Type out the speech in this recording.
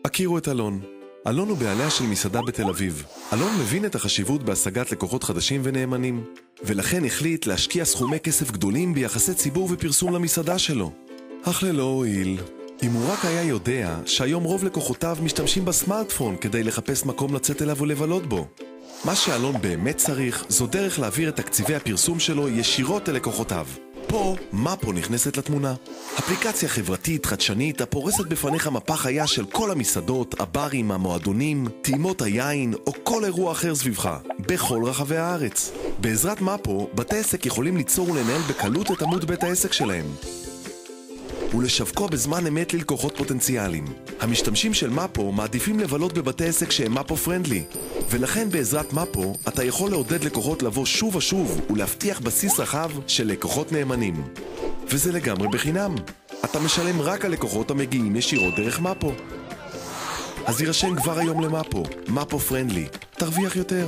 הכירו את אלון. אלון הוא בעליה של מסעדה בתל אביב. אלון מבין את החשיבות בהשגת לקוחות חדשים ונאמנים, ולכן החליט להשקיע סכומי כסף גדולים ביחסי ציבור ופרסום למסעדה שלו. אך ללא הועיל. אם הוא רק היה יודע שהיום רוב לקוחותיו משתמשים בסמארטפון כדי לחפש מקום לצאת אליו ולבלות בו. מה שאלון באמת צריך זו דרך להעביר את תקציבי הפרסום שלו ישירות אל לקוחותיו. פה מפו נכנסת לתמונה. אפליקציה חברתית חדשנית הפורסת בפניך מפה חיה של כל המסעדות, הברים, המועדונים, טעימות היין או כל אירוע אחר סביבך, בכל רחבי הארץ. בעזרת מפו, בתי עסק יכולים ליצור ולנהל בקלות את עמוד בית העסק שלהם ולשווקו בזמן אמת ללקוחות פוטנציאליים. המשתמשים של מפו מעדיפים לבלות בבתי עסק שהם מפו פרנדלי, ולכן בעזרת מפו אתה יכול לעודד לקוחות לבוא שוב ושוב ולהבטיח בסיס רחב של לקוחות נאמנים. וזה לגמרי בחינם. אתה משלם רק על לקוחות המגיעים ישירות דרך מפו. אז יירשם כבר היום למפו, מפו פרנדלי. תרוויח יותר.